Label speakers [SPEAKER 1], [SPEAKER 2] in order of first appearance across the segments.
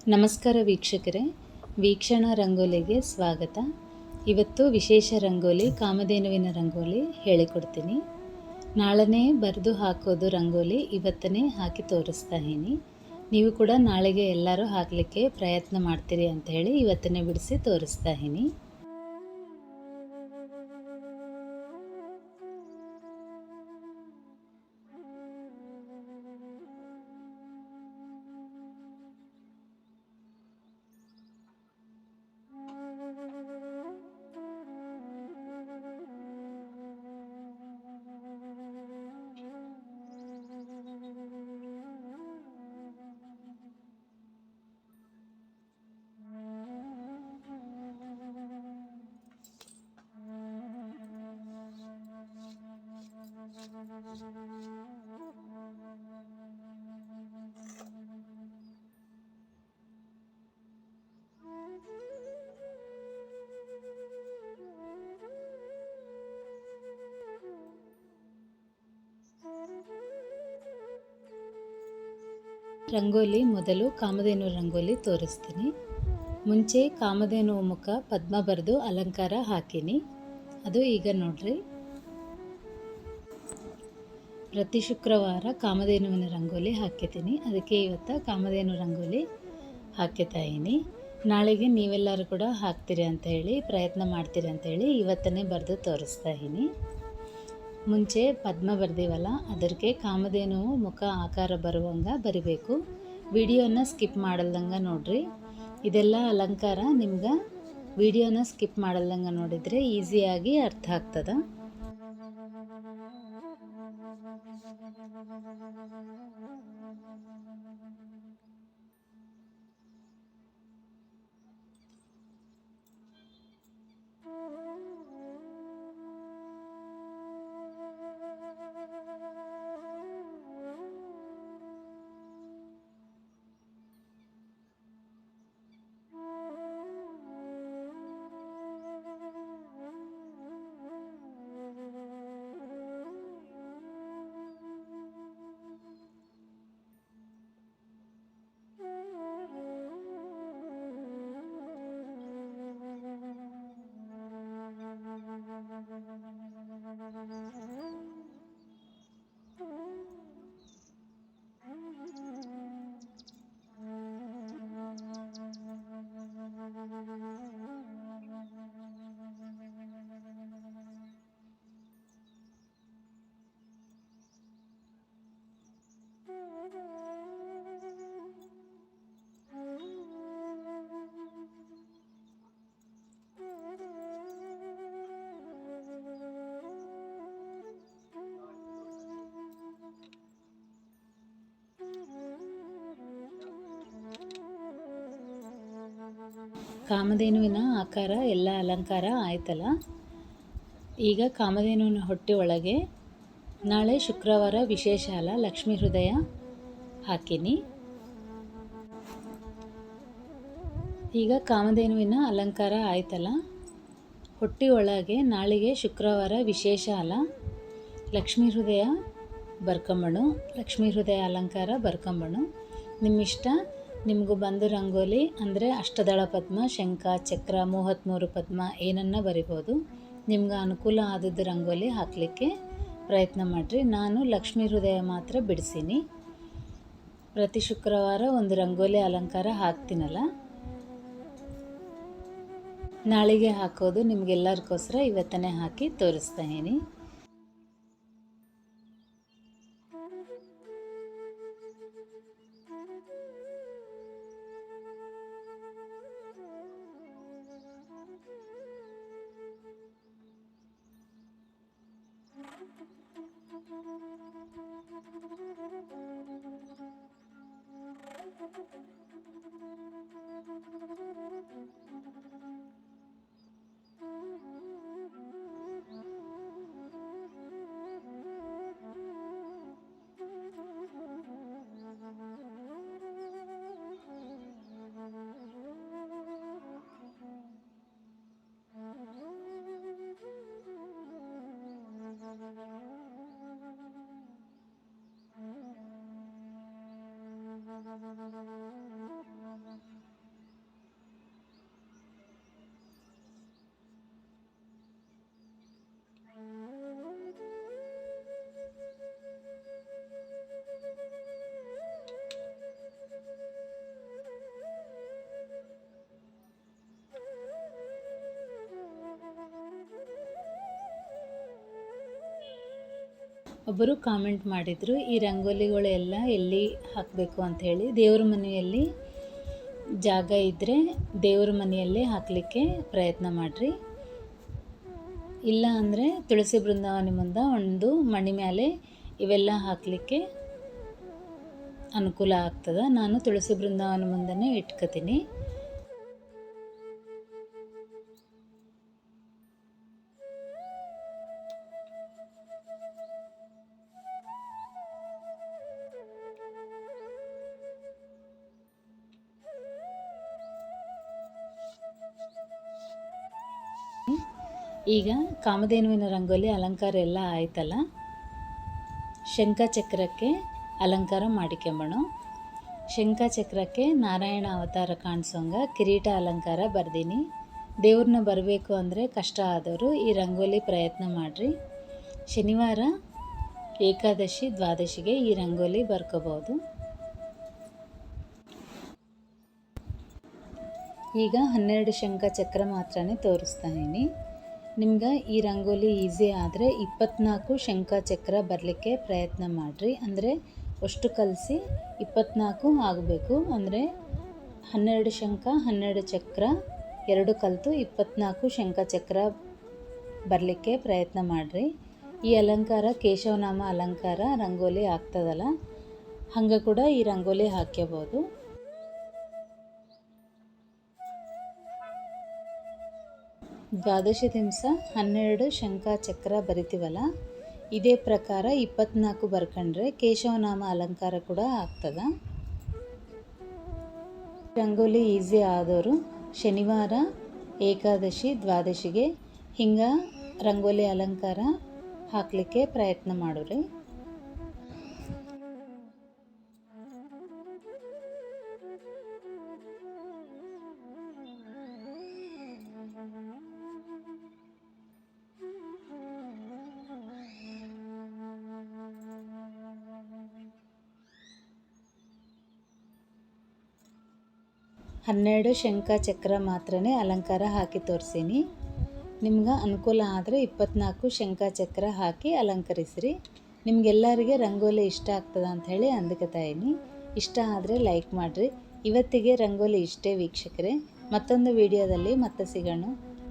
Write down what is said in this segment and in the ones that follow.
[SPEAKER 1] ನಮಸ್ಕಾರ ವೀಕ್ಷಕರೇ, ವೀಕ್ಷಣಾ ರಂಗೋಲಿಗೆ ಸ್ವಾಗತ. ಇವತ್ತು ವಿಶೇಷ ರಂಗೋಲಿ, ಕಾಮಧೇನುವಿನ ರಂಗೋಲಿ ಹೇಳಿಕೊಡ್ತೀನಿ. ನಾಳೆನೇ ಬರೆದು ಹಾಕೋದು ರಂಗೋಲಿ ಇವತ್ತನೇ ಹಾಕಿ ತೋರಿಸ್ತಾ ಇದ್ದೀನಿ. ನೀವು ಕೂಡ ನಾಳೆಗೆ ಎಲ್ಲರೂ ಹಾಕಲಿಕ್ಕೆ ಪ್ರಯತ್ನ ಮಾಡ್ತೀರಿ ಅಂತ ಹೇಳಿ ಇವತ್ತನೇ ಬಿಡಿಸಿ ತೋರಿಸ್ತಾ ಇದ್ದೀನಿ. ರಂಗೋಲಿ ಮೊದಲು ಕಾಮಧೇನು ರಂಗೋಲಿ ತೋರಿಸ್ತೀನಿ. ಮುಂಚೆ ಕಾಮಧೇನು ಮುಖ ಪದ್ಮ ಬರೆದು ಅಲಂಕಾರ ಹಾಕೀನಿ. ಅದು ಈಗ ನೋಡ್ರಿ. ಪ್ರತಿ ಶುಕ್ರವಾರ ಕಾಮಧೇನುವಿನ ರಂಗೋಲಿ ಹಾಕಿದ್ದೀನಿ. ಅದಕ್ಕೆ ಇವತ್ತು ಕಾಮಧೇನು ರಂಗೋಲಿ ಹಾಕ್ತಾ ಇದ್ದೀನಿ. ನಾಳೆಗೆ ನೀವೆಲ್ಲರೂ ಕೂಡ ಹಾಕ್ತೀರಿ ಅಂತ ಹೇಳಿ ಪ್ರಯತ್ನ ಮಾಡ್ತೀರಿ ಅಂತೇಳಿ ಇವತ್ತನೇ ಬರೆದು ತೋರಿಸ್ತಾ ಇದ್ದೀನಿ. ಮುಂಚೆ ಪದ್ಮ ಬರ್ದೀವಲ್ಲ, ಅದಕ್ಕೆ ಕಾಮಧೇನು ಮುಖ ಆಕಾರ ಬರುವಂಗೆ ಬರಿಬೇಕು. ವಿಡಿಯೋನ ಸ್ಕಿಪ್ ಮಾಡಲ್ದಂಗೆ ನೋಡ್ರಿ. ಇದೆಲ್ಲ ಅಲಂಕಾರ ನಿಮ್ಗೆ ವಿಡಿಯೋನ ಸ್ಕಿಪ್ ಮಾಡಲ್ದಂಗೆ ನೋಡಿದರೆ ಈಸಿಯಾಗಿ ಅರ್ಥ ಆಗ್ತದೆ. ಕಾಮಧೇನುವಿನ ಆಕಾರ ಎಲ್ಲ ಅಲಂಕಾರ ಆಯ್ತಲ್ಲ. ಈಗ ಕಾಮಧೇನುವಿನ ಹೊಟ್ಟೆ ಒಳಗೆ ನಾಳೆ ಶುಕ್ರವಾರ ವಿಶೇಷ ಅಲ್ಲ, ಲಕ್ಷ್ಮೀ ಹೃದಯ ಹಾಕೀನಿ. ಈಗ ಕಾಮಧೇನುವಿನ ಅಲಂಕಾರ ಆಯ್ತಲ್ಲ. ಹೊಟ್ಟೆ ಒಳಗೆ ನಾಳೆಗೆ ಶುಕ್ರವಾರ ವಿಶೇಷ ಅಲ್ಲ, ಲಕ್ಷ್ಮೀ ಹೃದಯ ಬರ್ಕೊಂಬಣು, ಲಕ್ಷ್ಮೀ ಹೃದಯ ಅಲಂಕಾರ ಬರ್ಕೊಂಬಣು. ನಿಮ್ಮಿಷ್ಟ. ನಿಮಗೂ ಬಂದು ರಂಗೋಲಿ ಅಂದರೆ ಅಷ್ಟದಳ ಪದ್ಮ, ಶಂಖ, ಚಕ್ರ, 33 ಪದ್ಮ ಏನನ್ನ ಬರಿಬೋದು. ನಿಮ್ಗೆ ಅನುಕೂಲ ಆದದ್ದು ರಂಗೋಲಿ ಹಾಕಲಿಕ್ಕೆ ಪ್ರಯತ್ನ ಮಾಡಿರಿ. ನಾನು ಲಕ್ಷ್ಮೀ ಹೃದಯ ಮಾತ್ರ ಬಿಡಿಸೀನಿ. ಪ್ರತಿ ಶುಕ್ರವಾರ ಒಂದು ರಂಗೋಲಿ ಅಲಂಕಾರ ಹಾಕ್ತೀನಲ್ಲ, ನಾಳೆಗೆ ಹಾಕೋದು ನಿಮಗೆಲ್ಲರಿಗೋಸ್ಕರ ಇವತ್ತನೇ ಹಾಕಿ ತೋರಿಸ್ತಾ ಇದ್ದೀನಿ. ಒಬ್ಬರು ಕಾಮೆಂಟ್ ಮಾಡಿದರು, ಈ ರಂಗೋಲಿಗಳೆಲ್ಲ ಎಲ್ಲಿ ಹಾಕಬೇಕು ಅಂಥೇಳಿ. ದೇವ್ರ ಮನೆಯಲ್ಲಿ ಜಾಗ ಇದ್ದರೆ ದೇವ್ರ ಮನೆಯಲ್ಲೇ ಹಾಕಲಿಕ್ಕೆ ಪ್ರಯತ್ನ ಮಾಡಿರಿ. ಇಲ್ಲ ಅಂದರೆ ತುಳಸಿ ಬೃಂದಾವನ ಮುಂದೆ ಒಂದು ಮಣಿ ಮೇಲೆ ಇವೆಲ್ಲ ಹಾಕಲಿಕ್ಕೆ ಅನುಕೂಲ ಆಗ್ತದೆ. ನಾನು ತುಳಸಿ ಬೃಂದಾವನ ಮುಂದೆ ಇಟ್ಕೋತೀನಿ. ಈಗ ಕಾಮಧೇನುವಿನ ರಂಗೋಲಿ ಅಲಂಕಾರ ಎಲ್ಲ ಆಯ್ತಲ್ಲ, ಶಂಖಚಕ್ರಕ್ಕೆ ಅಲಂಕಾರ ಮಾಡಿಕೊಂಬೋಣ. ಶಂಖಚಕ್ರಕ್ಕೆ ನಾರಾಯಣ ಅವತಾರ ಕಾಣಿಸೋಂಗ ಕಿರೀಟ ಅಲಂಕಾರ ಬರ್ದೀನಿ. ದೇವ್ರನ್ನ ಬರಬೇಕು ಅಂದರೆ ಕಷ್ಟ ಆದವರು ಈ ರಂಗೋಲಿ ಪ್ರಯತ್ನ ಮಾಡಿರಿ. ಶನಿವಾರ ಏಕಾದಶಿ ದ್ವಾದಶಿಗೆ ಈ ರಂಗೋಲಿ ಬರ್ಕೋಬೋದು. ಈಗ 12 ಶಂಖಚಕ್ರ ಮಾತ್ರನೇ ತೋರಿಸ್ತಾ ಇದ್ದೀನಿ. ನಿಮ್ಗೆ ಈ ರಂಗೋಲಿ ಈಸಿ ಆದರೆ 24 ಶಂಖಚಕ್ರ ಬರಲಿಕ್ಕೆ ಪ್ರಯತ್ನ ಮಾಡಿರಿ. ಅಂದರೆ ಅಷ್ಟು ಕಲಸಿ 24 ಆಗಬೇಕು. ಅಂದರೆ 12 ಶಂಖ 12 ಚಕ್ರ 2 ಕಲಿತು 24 ಶಂಖಚಕ್ರ ಬರಲಿಕ್ಕೆ ಪ್ರಯತ್ನ ಮಾಡಿರಿ. ಈ ಅಲಂಕಾರ ಕೇಶವನಾಮ ಅಲಂಕಾರ ರಂಗೋಲಿ ಆಗ್ತದಲ್ಲ, ಹಂಗೆ ಕೂಡ ಈ ರಂಗೋಲಿ ಹಾಕ್ಕೋಬೋದು. ದ್ವಾದಶಿ ದಿವಸ 12 ಶಂಖಚಕ್ರ ಬರಿತೀವಲ್ಲ, ಇದೇ ಪ್ರಕಾರ 24 ಬರ್ಕೊಂಡ್ರೆ ಕೇಶವನಾಮ ಅಲಂಕಾರ ಕೂಡ ಆಗ್ತದೆ. ರಂಗೋಲಿ ಈಸಿ ಆದವರು ಶನಿವಾರ ಏಕಾದಶಿ ದ್ವಾದಶಿಗೆ ಹಿಂಗೆ ರಂಗೋಲಿ ಅಲಂಕಾರ ಹಾಕಲಿಕ್ಕೆ ಪ್ರಯತ್ನ ಮಾಡೋರಿ. ಹನ್ನೆರಡು ಶಂಖಚಕ್ರ ಮಾತ್ರನೇ ಅಲಂಕಾರ ಹಾಕಿ ತೋರಿಸೀನಿ. ನಿಮ್ಗೆ ಅನುಕೂಲ ಆದರೆ 24 ಶಂಖಚಕ್ರ ಹಾಕಿ ಅಲಂಕರಿಸ್ರಿ. ನಿಮಗೆಲ್ಲರಿಗೆ ರಂಗೋಲಿ ಇಷ್ಟ ಆಗ್ತದ ಅಂಥೇಳಿ ಅಂದ್ಕೊತಾಯಿನಿ. ಇಷ್ಟ ಆದರೆ ಲೈಕ್ ಮಾಡಿರಿ. ಇವತ್ತಿಗೆ ರಂಗೋಲಿ ಇಷ್ಟೇ ವೀಕ್ಷಕರೇ. ಮತ್ತೊಂದು ವಿಡಿಯೋದಲ್ಲಿ ಮತ್ತೆ ಸಿಗೋಣ.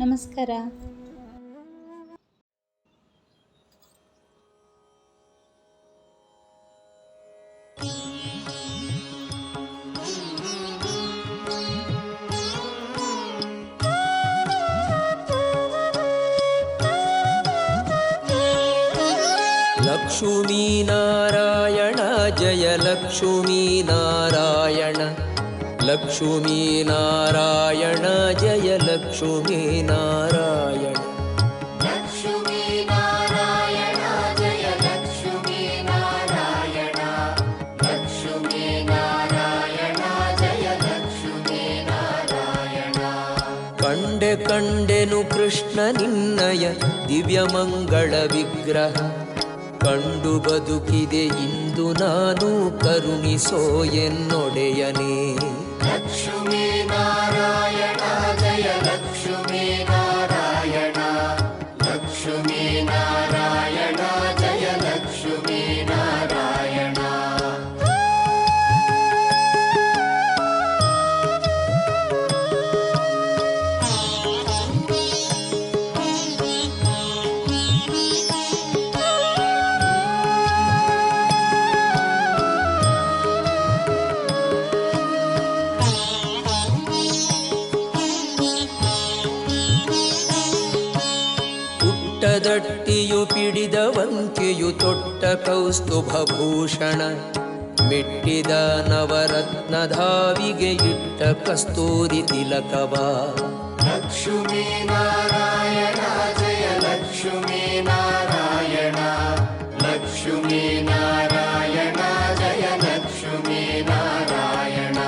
[SPEAKER 1] ನಮಸ್ಕಾರ.
[SPEAKER 2] लक्ष्मी नारायण जय लक्ष्मी नारायण, लक्ष्मी नारायण जय लक्ष्मी नारायण,
[SPEAKER 3] लक्ष्मी नारायण जय लक्ष्मी नारायण, लक्ष्मी नारायण जय लक्ष्मी नारायण.
[SPEAKER 2] कंडे कंडेनु कृष्ण निन्नय दिव्य मंगल विग्रह, ಕಂಡು ಬದುಕಿದೆ ಇಂದು ನಾನು ಕರುಣಿಸೋ ಎನ್ನೊಡೆಯನೇ.
[SPEAKER 3] ಲಕ್ಷ್ಮೀ ನಾರಾಯಣ ಜಯ ಲಕ್ಷ್ಮೀ ನಾರಾಯಣ, ಲಕ್ಷ್ಮೀ ನಾರಾಯಣ ಜಯ ಲಕ್ಷ್ಮೀ ನಾರಾಯಣ.
[SPEAKER 2] ದಟ್ಟಿಯು ಪಿಡಿದವಂಕೆಯು ತೊಟ್ಟ ಕೌಸ್ತುಭಭೂಷಣ, ಮೆಟ್ಟಿದ ನವರತ್ನಧಾವಿಗೆ ಇಟ್ಟ ಕಸ್ತೂರಿ ತಿಲಕವ.
[SPEAKER 3] ಲಕ್ಷ್ಮೀ ನಾರಾಯಣ ಜಯ ಲಕ್ಷ್ಮೀ ನಾರಾಯಣ, ಲಕ್ಷ್ಮೀ ನಾರಾಯಣ ಜಯ ಲಕ್ಷ್ಮೀ ನಾರಾಯಣ.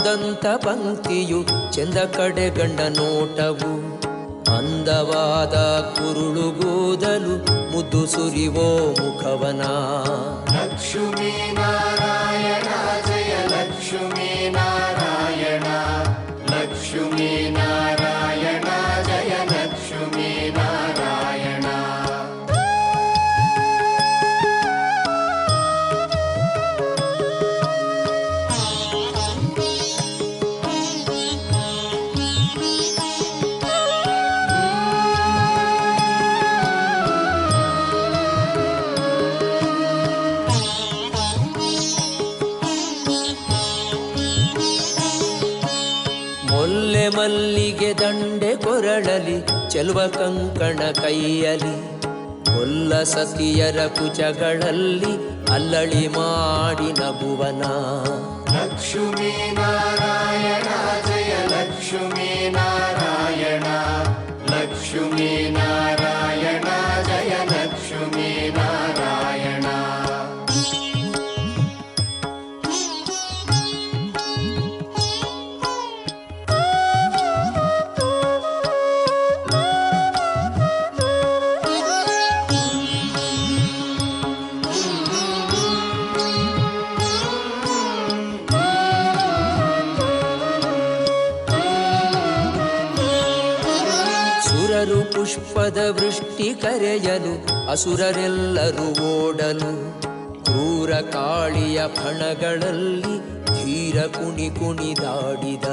[SPEAKER 2] ಕಾಮದಂತ ಪಂಕ್ತಿಯು ಚೆಂದ ಕಡೆ ಗಂಡ ನೋಟವು ಅಂದವಾದ ಕುರುಳುಗೂದಲು ಮುದ್ದು ಸುರಿವೋ ಮುಖವನ
[SPEAKER 3] ಲಕ್ಷ್ಮೀ ನಾರಾಯಣ ಜಯ ಲಕ್ಷ್ಮೀ ನಾರಾಯಣ ಲಕ್ಷ್ಮೀ ನಾರಾಯಣ ಜಯ ಲಕ್ಷ್ಮೀ ನಾರಾಯಣ
[SPEAKER 2] ಮೊಲ್ಲೆ ಮಲ್ಲಿಗೆ ದಂಡೆ ಕೊರಳಲಿ ಚೆಲುವ ಕಂಕಣ ಕೈಯಲಿ ಕೊಲ್ಲ ಸತಿಯರ ಕುಚಗಳಲ್ಲಿ ಅಲ್ಲಳಿ ಮಾಡಿ ನಗುವನ
[SPEAKER 3] ಲಕ್ಷ್ಮೀ ನಾರಾಯಣ ಜಯ ಲಕ್ಷ್ಮೀ ನಾರಾಯಣ ಲಕ್ಷ್ಮೀ ನಾರಾಯಣ ಜಯ ಲಕ್ಷ್ಮೀ ನಾರಾಯಣ
[SPEAKER 2] ಸುರರು ಪುಷ್ಪದ ವೃಷ್ಟಿ ಕರೆಯಲು ಅಸುರರೆಲ್ಲರೂ ಓಡಲು ಕ್ರೂರ ಕಾಳಿಯ ಫಣಗಳಲ್ಲಿ ಧೀರ ಕುಣಿದಾಡಿದ